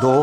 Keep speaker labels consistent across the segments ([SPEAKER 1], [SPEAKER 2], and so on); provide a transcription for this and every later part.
[SPEAKER 1] 2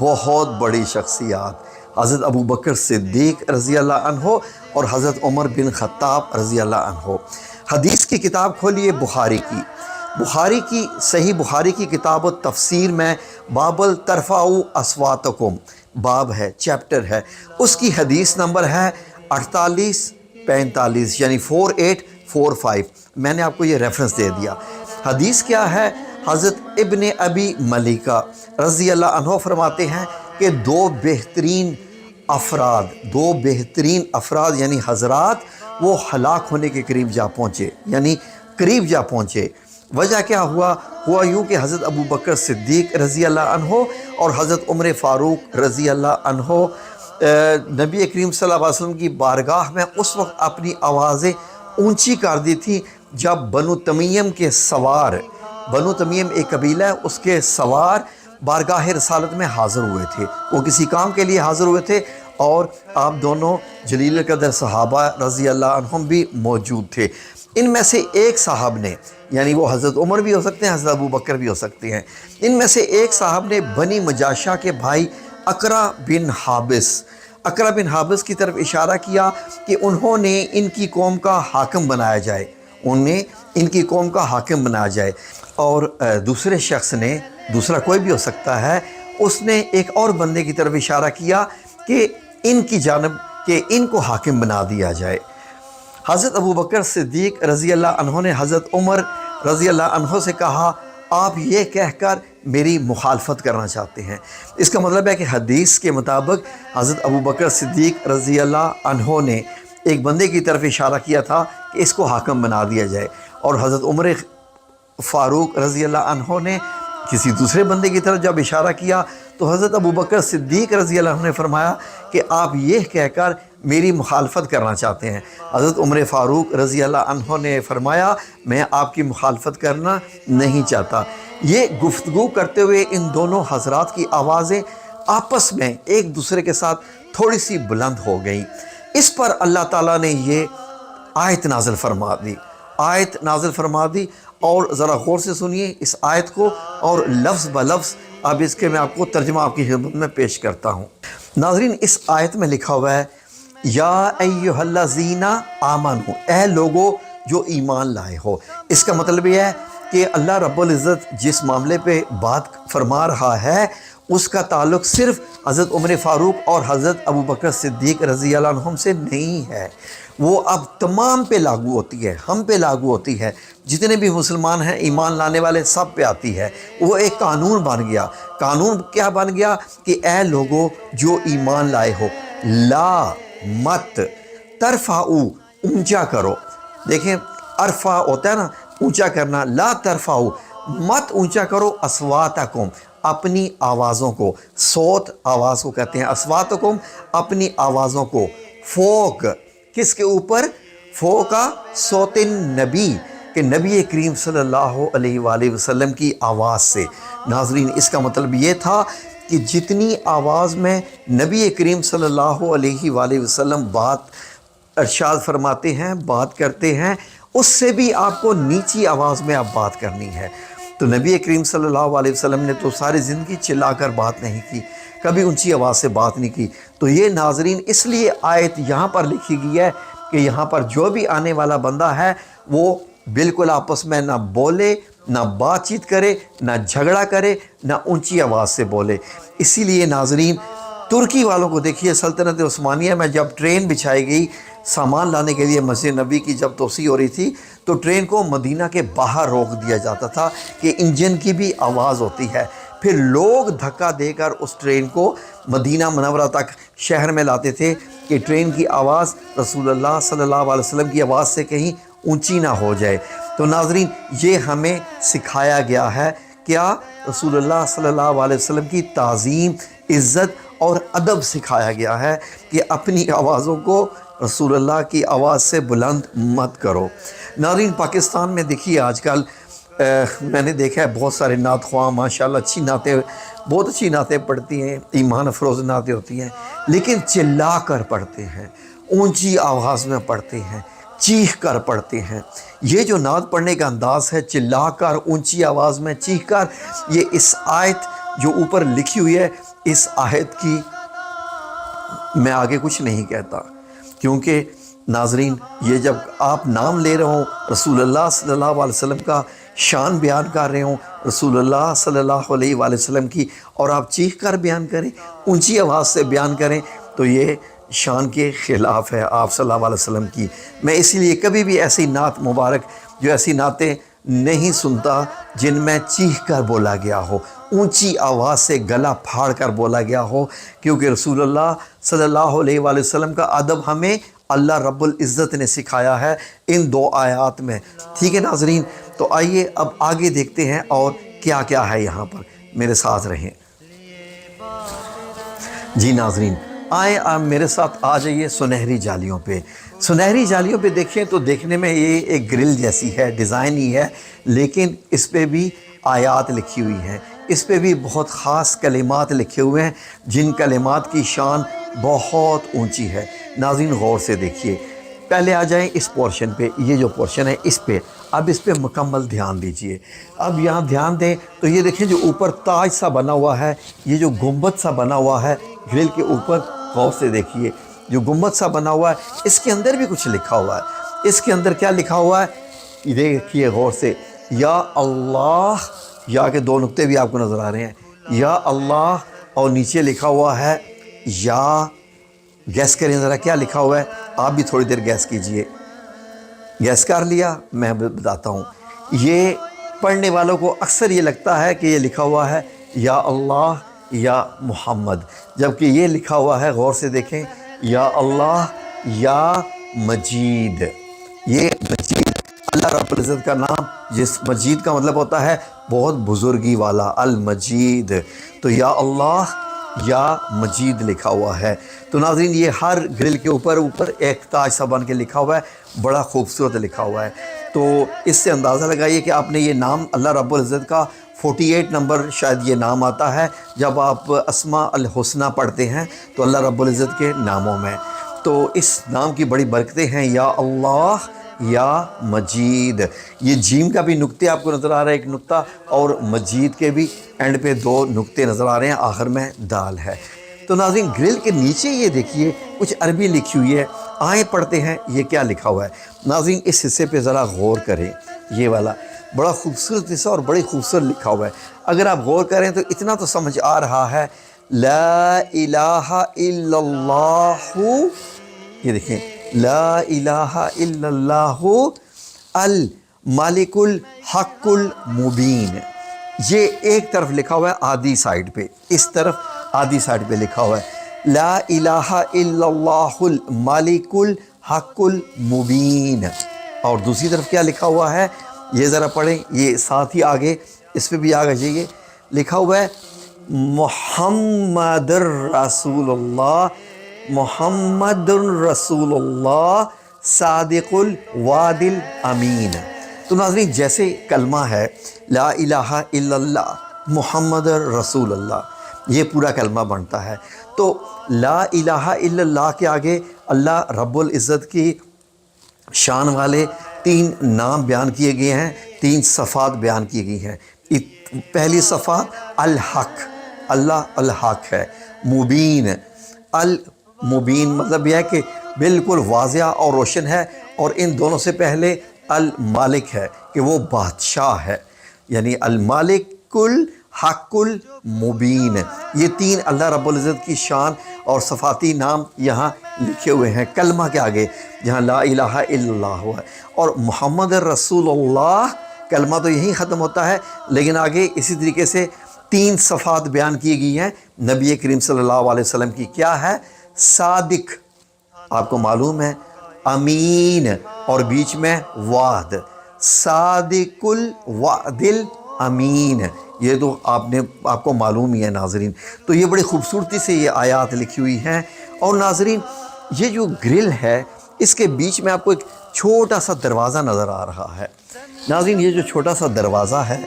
[SPEAKER 1] بہت بڑی شخصیات حضرت ابو بکر صدیق رضی اللہ عنہ اور حضرت عمر بن خطاب رضی اللہ عنہ۔ حدیث کی کتاب کھولیے بخاری کی صحیح بخاری کی کتاب التفسیر میں باب ترفعوا اصواتکم باب ہے، چیپٹر ہے، اس کی حدیث نمبر ہے 4845 یعنی 4845۔ میں نے آپ کو یہ ریفرنس دے دیا۔ حدیث کیا ہے؟ حضرت ابن ابی ملیکہ رضی اللہ عنہ فرماتے ہیں کہ دو بہترین افراد یعنی حضرات وہ ہلاک ہونے کے قریب جا پہنچے۔ وجہ کیا ہوا یوں کہ حضرت ابو بکر صدیق رضی اللہ عنہ اور حضرت عمر فاروق رضی اللہ عنہ نبی کریم صلی اللہ علیہ وسلم کی بارگاہ میں اس وقت اپنی آوازیں اونچی کر دی تھی جب بنو تمیم ایک قبیلہ ہے، اس کے سوار بارگاہ رسالت میں حاضر ہوئے تھے۔ وہ کسی کام کے لیے حاضر ہوئے تھے اور آپ دونوں جلیل القدر صحابہ رضی اللہ عنہم بھی موجود تھے۔ ان میں سے ایک صاحب نے، یعنی وہ حضرت عمر بھی ہو سکتے ہیں، حضرت ابو بکر بھی ہو سکتے ہیں، ان میں سے ایک صاحب نے بنی مجاشہ کے بھائی اقرا بن حابس کی طرف اشارہ کیا کہ انہوں نے ان کی قوم کا حاکم بنایا جائے، اور دوسرے شخص نے، دوسرا کوئی بھی ہو سکتا ہے، اس نے ایک اور بندے کی طرف اشارہ کیا کہ ان کی جانب کہ ان کو حاکم بنا دیا جائے۔ حضرت ابو بکر صدیق رضی اللہ عنہ نے حضرت عمر رضی اللہ عنہ سے کہا آپ یہ کہہ کر میری مخالفت کرنا چاہتے ہیں۔ اس کا مطلب ہے کہ حدیث کے مطابق حضرت ابو بکر صدیق رضی اللہ عنہ نے ایک بندے کی طرف اشارہ کیا تھا کہ اس کو حاکم بنا دیا جائے، اور حضرت عمر فاروق رضی اللہ عنہ نے کسی دوسرے بندے کی طرف جب اشارہ کیا تو حضرت ابو بکر صدیق رضی اللہ عنہ نے فرمایا کہ آپ یہ کہہ کر میری مخالفت کرنا چاہتے ہیں۔ حضرت عمر فاروق رضی اللہ عنہ نے فرمایا میں آپ کی مخالفت کرنا نہیں چاہتا۔ یہ گفتگو کرتے ہوئے ان دونوں حضرات کی آوازیں آپس میں ایک دوسرے کے ساتھ تھوڑی سی بلند ہو گئیں۔ اس پر اللہ تعالیٰ نے یہ آیت نازل فرما دی اور ذرا غور سے سنیے اس آیت کو اور لفظ بلفظ اب اس کے میں آپ کو ترجمہ آپ کی خدمت میں پیش کرتا ہوں۔ ناظرین، اس آیت میں لکھا ہوا ہے یا ایھا الذین آمنوا، اے لوگو جو ایمان لائے ہو۔ اس کا مطلب یہ ہے کہ اللہ رب العزت جس معاملے پہ بات فرما رہا ہے اس کا تعلق صرف حضرت عمر فاروق اور حضرت ابو بکر صدیق رضی اللہ عنہم سے نہیں ہے، وہ اب تمام پہ لاگو ہوتی ہے، ہم پہ لاگو ہوتی ہے، جتنے بھی مسلمان ہیں ایمان لانے والے سب پہ آتی ہے۔ وہ ایک قانون بن گیا۔ قانون کیا بن گیا کہ اے لوگو جو ایمان لائے ہو، لا مت ترفعو اونچا کرو۔ دیکھیں ارفع ہوتا ہے نا اونچا کرنا، لا ترفعو مت اونچا کرو اصواتکم اپنی آوازوں کو، صوت آواز کو کہتے ہیں، اصواتکم اپنی آوازوں کو، فوق کس کے اوپر؟ فوقا صوت النبی، کہ نبی کریم صلی اللہ علیہ وآلہ وسلم کی آواز سے۔ ناظرین، اس کا مطلب یہ تھا کہ جتنی آواز میں نبی کریم صلی اللہ علیہ وآلہ وسلم بات ارشاد فرماتے ہیں، بات کرتے ہیں، اس سے بھی آپ کو نیچی آواز میں آپ بات کرنی ہے۔ تو نبی کریم صلی اللہ علیہ وسلم نے تو ساری زندگی چلا کر بات نہیں کی، کبھی اونچی آواز سے بات نہیں کی۔ تو یہ ناظرین اس لیے آیت یہاں پر لکھی گئی ہے کہ یہاں پر جو بھی آنے والا بندہ ہے وہ بالکل آپس میں نہ بولے، نہ بات چیت کرے، نہ جھگڑا کرے، نہ اونچی آواز سے بولے۔ اسی لیے ناظرین ترکی والوں کو دیکھیے، سلطنت عثمانیہ میں جب ٹرین بچھائی گئی سامان لانے کے لیے مسجد نبی کی جب توسیع ہو رہی تھی تو ٹرین کو مدینہ کے باہر روک دیا جاتا تھا کہ انجن کی بھی آواز ہوتی ہے۔ پھر لوگ دھکا دے کر اس ٹرین کو مدینہ منورہ تک شہر میں لاتے تھے کہ ٹرین کی آواز رسول اللہ صلی اللہ علیہ وسلم کی آواز سے کہیں اونچی نہ ہو جائے۔ تو ناظرین یہ ہمیں سکھایا گیا ہے، کیا؟ رسول اللہ صلی اللہ علیہ وسلم کی تعظیم، عزت اور ادب سکھایا گیا ہے کہ اپنی آوازوں کو رسول اللہ کی آواز سے بلند مت کرو۔ ناظرین پاکستان میں دیکھیے آج کل میں نے دیکھا ہے بہت سارے نعت خواہ ماشاءاللہ بہت اچھی نعتیں پڑھتی ہیں، ایمان افروز نعتیں ہوتی ہیں، لیکن چلا کر پڑھتے ہیں، اونچی آواز میں پڑھتے ہیں، چیخ کر پڑھتے ہیں۔ یہ جو نعت پڑھنے کا انداز ہے چلا کر، اونچی آواز میں چیخ کر، یہ اس آیت جو اوپر لکھی ہوئی ہے اس آیت کی میں آگے کچھ نہیں کہتا، کیونکہ ناظرین یہ جب آپ نام لے رہے ہوں، رسول اللہ صلی اللہ علیہ وسلم کا شان بیان کر رہے ہوں، رسول اللہ صلی اللہ علیہ وآلہ وسلم کی، اور آپ چیخ کر بیان کریں، اونچی آواز سے بیان کریں، تو یہ شان کے خلاف ہے آپ صلی اللہ علیہ وسلم کی۔ میں اسی لیے کبھی بھی ایسی نعت مبارک، جو ایسی نعتیں نہیں سنتا جن میں چیخ کر بولا گیا ہو، اونچی آواز سے گلا پھاڑ کر بولا گیا ہو، کیونکہ رسول اللہ صلی اللہ علیہ وآلہ وسلم کا ادب ہمیں اللہ رب العزت نے سکھایا ہے ان 2 آیات میں۔ ٹھیک ہے ناظرین، تو آئیے اب آگے دیکھتے ہیں اور کیا کیا ہے یہاں پر، میرے ساتھ رہیں۔ جی ناظرین، آئیں آپ میرے ساتھ آ جائیے سنہری جالیوں پہ۔ سنہری جالیوں پہ دیکھیں تو دیکھنے میں یہ ایک گرل جیسی ہے، ڈیزائن ہی ہے، لیکن اس پہ بھی آیات لکھی ہوئی ہیں، اس پہ بھی بہت خاص کلمات لکھے ہوئے ہیں، جن کلمات کی شان بہت اونچی ہے۔ ناظرین غور سے دیکھیے، پہلے آ جائیں اس پورشن پہ، یہ جو پورشن ہے اس پہ، اب اس پہ مکمل دھیان دیجئے۔ اب یہاں دھیان دیں تو یہ دیکھیں جو اوپر تاج سا بنا ہوا ہے، یہ جو گنبد سا بنا ہوا ہے گرل کے اوپر، غور سے دیکھیے جو گنبد سا بنا ہوا ہے، اس کے اندر بھی کچھ لکھا ہوا ہے۔ اس کے اندر کیا لکھا ہوا ہے یہ دیکھیے غور سے، یا اللہ، یا کے 2 نقطے بھی آپ کو نظر آ رہے ہیں، یا اللہ، اور نیچے لکھا ہوا ہے یا، گیس کریں ذرا کیا لکھا ہوا ہے، آپ بھی تھوڑی دیر گیس کیجئے۔ گیس کر لیا؟ میں بتاتا ہوں، یہ پڑھنے والوں کو اکثر یہ لگتا ہے کہ یہ لکھا ہوا ہے یا اللہ یا محمد، جبکہ یہ لکھا ہوا ہے، غور سے دیکھیں، یا اللہ یا مجید۔ یہ مجید اللہ رب العزت کا نام، جس مجید کا مطلب ہوتا ہے بہت بزرگی والا، المجید، تو یا اللہ یا مجید لکھا ہوا ہے۔ تو ناظرین یہ ہر گرل کے اوپر ایک تاج سا بن کے لکھا ہوا ہے، بڑا خوبصورت لکھا ہوا ہے۔ تو اس سے اندازہ لگائیے کہ آپ نے یہ نام اللہ رب العزت کا 48 نمبر شاید یہ نام آتا ہے جب آپ اسماء الحسنہ پڑھتے ہیں تو اللہ رب العزت کے ناموں میں، تو اس نام کی بڑی برکتیں ہیں، یا اللہ یا مجید۔ یہ جیم کا بھی نقطے آپ کو نظر آ رہا ہے، ایک نقطہ، اور مجید کے بھی اینڈ پہ 2 نقطے نظر آ رہے ہیں، آخر میں دال ہے۔ تو ناظرین گرل کے نیچے یہ دیکھیے کچھ عربی لکھی ہوئی ہے، آئیں پڑھتے ہیں یہ کیا لکھا ہوا ہے۔ ناظرین اس حصے پہ ذرا غور کریں، یہ والا بڑا خوبصورت حصہ اور بڑی خوبصورت لکھا ہوا ہے۔ اگر آپ غور کریں تو اتنا تو سمجھ آ رہا ہے، لا الہ الا اللہ، یہ دیکھیں، لا الہ الا اللہ المالک الحق المبین، یہ ایک طرف لکھا ہوا ہے آدھی سائڈ پہ، اس طرف آدھی سائڈ پہ لکھا ہوا ہے لا الہ الا اللہ المالک الحق المبین، اور دوسری طرف کیا لکھا ہوا ہے یہ ذرا پڑھیں، یہ ساتھ ہی آگے اس پہ بھی آگے جائیے، لکھا ہوا ہے محمد رسول اللہ، محمد رسول اللہ صادق الوعد الامین۔ تو ناظرین جیسے کلمہ ہے لا الہ الا اللہ محمد رسول اللہ، یہ پورا کلمہ بنتا ہے، تو لا الہ الا اللہ کے آگے اللہ رب العزت کی شان والے 3 نام بیان کیے گئے ہیں، 3 صفات بیان کی گئی ہیں۔ پہلی صفات الحق، اللہ الحق ہے، مبین، المبین مطلب یہ ہے کہ بالکل واضح اور روشن ہے، اور ان دونوں سے پہلے المالک ہے کہ وہ بادشاہ ہے، یعنی المالک الحق المبین۔ یہ 3 اللہ رب العزت کی شان اور صفاتی نام یہاں لکھے ہوئے ہیں کلمہ کے آگے، جہاں لا الہ الا اللہ ہوا ہے، اور محمد رسول اللہ کلمہ تو یہیں ختم ہوتا ہے، لیکن آگے اسی طریقے سے 3 صفات بیان کی گئی ہیں نبی کریم صلی اللہ علیہ وسلم کی۔ کیا ہے؟ صادق، آپ کو معلوم ہے، امین، اور بیچ میں وعد، صادق الوعد الامین، یہ تو آپ کو معلوم ہی ہے ناظرین۔ تو یہ بڑی خوبصورتی سے یہ آیات لکھی ہوئی ہیں، اور ناظرین یہ جو گرل ہے اس کے بیچ میں آپ کو ایک چھوٹا سا دروازہ نظر آ رہا ہے۔ ناظرین یہ جو چھوٹا سا دروازہ ہے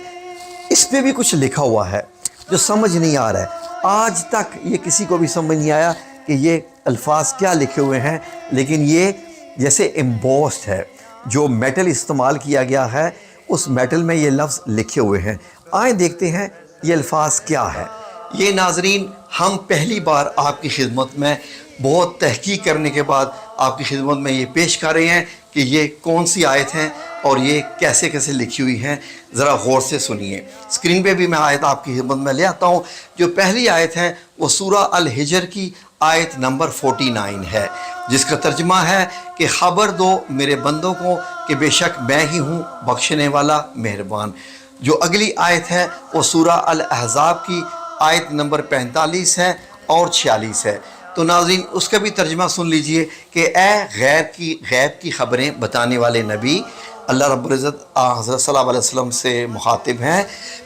[SPEAKER 1] اس پہ بھی کچھ لکھا ہوا ہے جو سمجھ نہیں آ رہا ہے، آج تک یہ کسی کو بھی سمجھ نہیں آیا کہ یہ الفاظ کیا لکھے ہوئے ہیں، لیکن یہ جیسے امبوسڈ ہے، جو میٹل استعمال کیا گیا ہے اس میٹل میں یہ لفظ لکھے ہوئے ہیں۔ آئیں دیکھتے ہیں یہ الفاظ کیا ہے۔ یہ ناظرین ہم پہلی بار آپ کی خدمت میں بہت تحقیق کرنے کے بعد آپ کی خدمت میں یہ پیش کر رہے ہیں کہ یہ کون سی آیت ہیں اور یہ کیسے کیسے لکھی ہوئی ہیں، ذرا غور سے سنیے۔ اسکرین پہ بھی میں آیت آپ کی خدمت میں لے آتا ہوں۔ جو پہلی آیت ہے وہ سورہ الحجر کی آیت نمبر 49 ہے، جس کا ترجمہ ہے کہ خبر دو میرے بندوں کو کہ بے شک میں ہی ہوں بخشنے والا مہربان۔ جو اگلی آیت ہے وہ سورہ الاحزاب کی آیت نمبر 45 ہے اور 46 ہے۔ تو ناظرین اس کا بھی ترجمہ سن لیجئے کہ اے غیب کی خبریں بتانے والے نبی، اللہ رب العزت حضرت صلی اللہ علیہ وسلم سے مخاطب ہیں،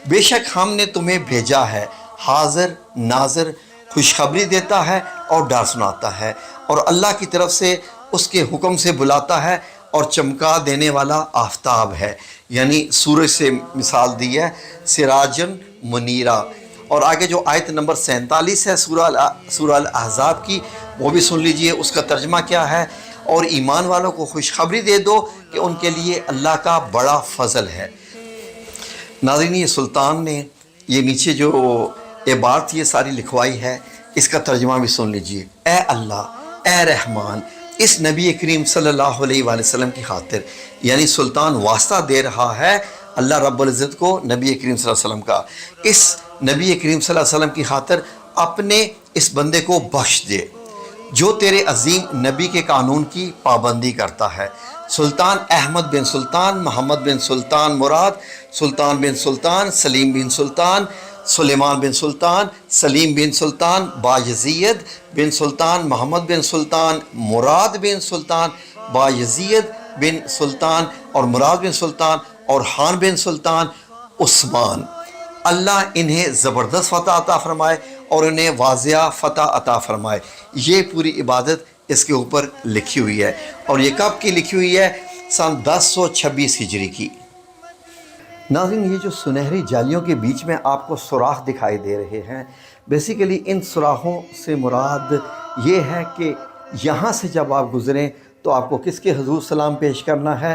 [SPEAKER 1] بے شک ہم نے تمہیں بھیجا ہے حاضر ناظر، خوشخبری دیتا ہے اور ڈر سناتا ہے، اور اللہ کی طرف سے اس کے حکم سے بلاتا ہے اور چمکا دینے والا آفتاب ہے، یعنی سورج سے مثال دی ہے، سراجن منیرہ۔ اور آگے جو آیت نمبر 47 ہے سورہ الاحزاب کی، وہ بھی سن لیجئے اس کا ترجمہ کیا ہے۔ اور ایمان والوں کو خوشخبری دے دو کہ ان کے لیے اللہ کا بڑا فضل ہے۔ ناظرین یہ سلطان نے یہ نیچے جو عبارت یہ ساری لکھوائی ہے، اس کا ترجمہ بھی سن لیجئے۔ اے اللہ، اے رحمان، اس نبی کریم صلی اللہ علیہ وآلہ وسلم کی خاطر، یعنی سلطان واسطہ دے رہا ہے اللہ رب العزت کو نبی کریم صلی اللہ علیہ وسلم کا، اس نبی کریم صلی اللہ علیہ وسلم کی خاطر اپنے اس بندے کو بخش دے جو تیرے عظیم نبی کے قانون کی پابندی کرتا ہے۔ سلطان احمد بن سلطان، محمد بن سلطان مراد، سلطان بن سلطان، سلیم بن سلطان، سلیمان بن سلطان، سلیم بن سلطان، بایزید بن سلطان، محمد بن سلطان، مراد بن سلطان، بایزید بن سلطان اور مراد بن سلطان اور خان بن سلطان عثمان۔ اللہ انہیں زبردست فتح عطا فرمائے اور انہیں واضح فتح عطا فرمائے۔ یہ پوری عبادت اس کے اوپر لکھی ہوئی ہے، اور یہ کب کی لکھی ہوئی ہے؟ سن 1026 ہجری کی۔ ناظرین یہ جو سنہری جالیوں کے بیچ میں آپ کو سوراخ دکھائی دے رہے ہیں، بیسیکلی ان سوراخوں سے مراد یہ ہے کہ یہاں سے جب آپ گزریں تو آپ کو کس کے حضور سلام پیش کرنا ہے،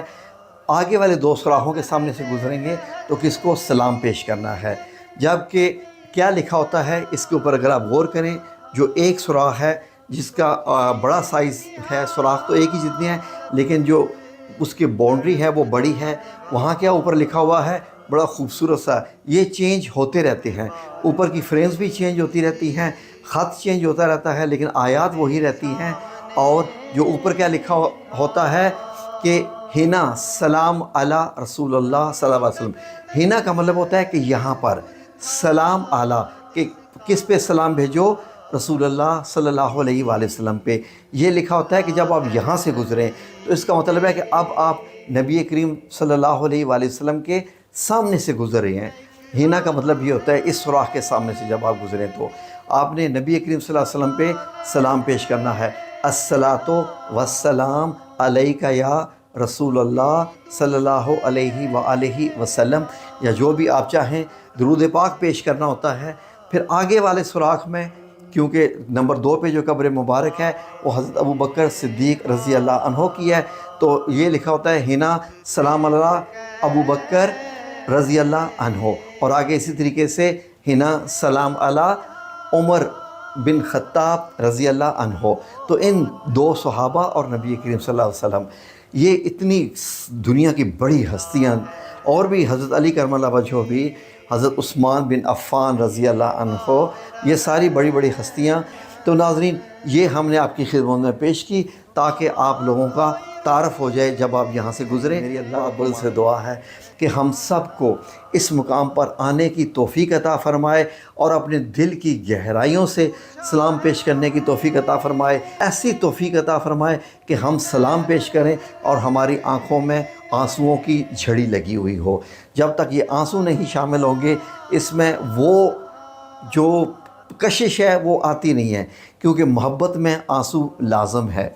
[SPEAKER 1] آگے والے دو سوراخوں کے سامنے سے گزریں گے تو کس کو سلام پیش کرنا ہے۔ جبکہ کیا لکھا ہوتا ہے اس کے اوپر اگر آپ غور کریں، جو ایک سوراخ ہے جس کا بڑا سائز ہے، سوراخ تو ایک ہی جتنے ہیں لیکن جو اس کی باؤنڈری ہے وہ بڑی ہے، وہاں کیا اوپر لکھا ہوا ہے بڑا خوبصورت سا، یہ چینج ہوتے رہتے ہیں، اوپر کی فریمز بھی چینج ہوتی رہتی ہیں، خط چینج ہوتا رہتا ہے لیکن آیات وہی رہتی ہیں۔ اور جو اوپر کیا لکھا ہوتا ہے کہ ہنا سلام علی رسول اللہ صلی اللہ علیہ وسلم، ہنا کا مطلب ہوتا ہے کہ یہاں پر، سلام علی کہ کس پہ سلام بھیجو، رسول اللہ صلی اللہ علیہ وآلہ وسلم پہ۔ یہ لکھا ہوتا ہے کہ جب آپ یہاں سے گزریں تو اس کا مطلب ہے کہ اب آپ نبی کریم صلی اللہ علیہ وآلہ وسلم کے سامنے سے گزر رہے ہیں۔ ہنا کا مطلب یہ ہوتا ہے اس سوراخ کے سامنے سے جب آپ گزریں تو آپ نے نبی کریم صلی اللہ علیہ وسلم پہ سلام پیش کرنا ہے، الصلاۃ والسلام علیک یا رسول اللہ صلی اللہ علیہ وآلہ وسلم، یا جو بھی آپ چاہیں درود پاک پیش کرنا ہوتا ہے۔ پھر آگے والے سوراخ میں کیونکہ نمبر 2 پہ جو قبر مبارک ہے وہ حضرت ابو بکر صدیق رضی اللہ عنہ کی ہے، تو یہ لکھا ہوتا ہے ہنا سلام علی ابو بکر رضی اللہ عنہ، اور آگے اسی طریقے سے ہنا سلام علی عمر بن خطاب رضی اللہ عنہ۔ تو ان دو صحابہ اور نبی کریم صلی اللہ علیہ وسلم، یہ اتنی دنیا کی بڑی ہستیاں، اور بھی حضرت علی کرم اللہ وجہہ بھی، حضرت عثمان بن عفان رضی اللہ عنہ، یہ ساری بڑی بڑی ہستیاں۔ تو ناظرین یہ ہم نے آپ کی خدمت میں پیش کی تاکہ آپ لوگوں کا تعارف ہو جائے جب آپ یہاں سے گزریں۔ میری اللہ رب العزت سے دعا ہے کہ ہم سب کو اس مقام پر آنے کی توفیق عطا فرمائے اور اپنے دل کی گہرائیوں سے سلام پیش کرنے کی توفیق عطا فرمائے، ایسی توفیق عطا فرمائے کہ ہم سلام پیش کریں اور ہماری آنکھوں میں آنسوؤں کی جھڑی لگی ہوئی ہو۔ جب تک یہ آنسو نہیں شامل ہوں گے اس میں وہ جو کشش ہے وہ آتی نہیں ہے، کیونکہ محبت میں آنسو لازم ہے۔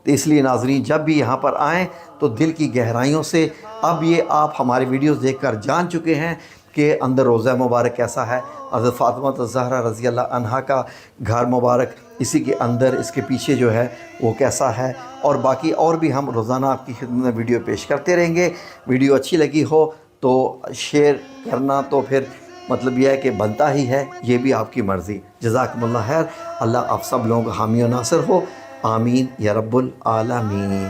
[SPEAKER 1] تو اس لیے ناظرین جب بھی یہاں پر آئیں تو دل کی گہرائیوں سے، اب یہ آپ ہماری ویڈیوز دیکھ کر جان چکے ہیں کہ اندر روضہ مبارک کیسا ہے، حضرت فاطمہ الزہرا رضی اللہ عنہا کا گھر مبارک، اسی کے اندر اس کے پیچھے جو ہے وہ کیسا ہے، اور باقی اور بھی ہم روزانہ آپ کی خدمت میں ویڈیو پیش کرتے رہیں گے۔ ویڈیو اچھی لگی ہو تو شیئر کرنا تو پھر مطلب یہ ہے کہ بنتا ہی ہے، یہ بھی آپ کی مرضی۔ جزاکم اللہ خیر، اللہ آپ سب لوگوں کا حامی و ناصر ہو، آمین یا رب العالمین۔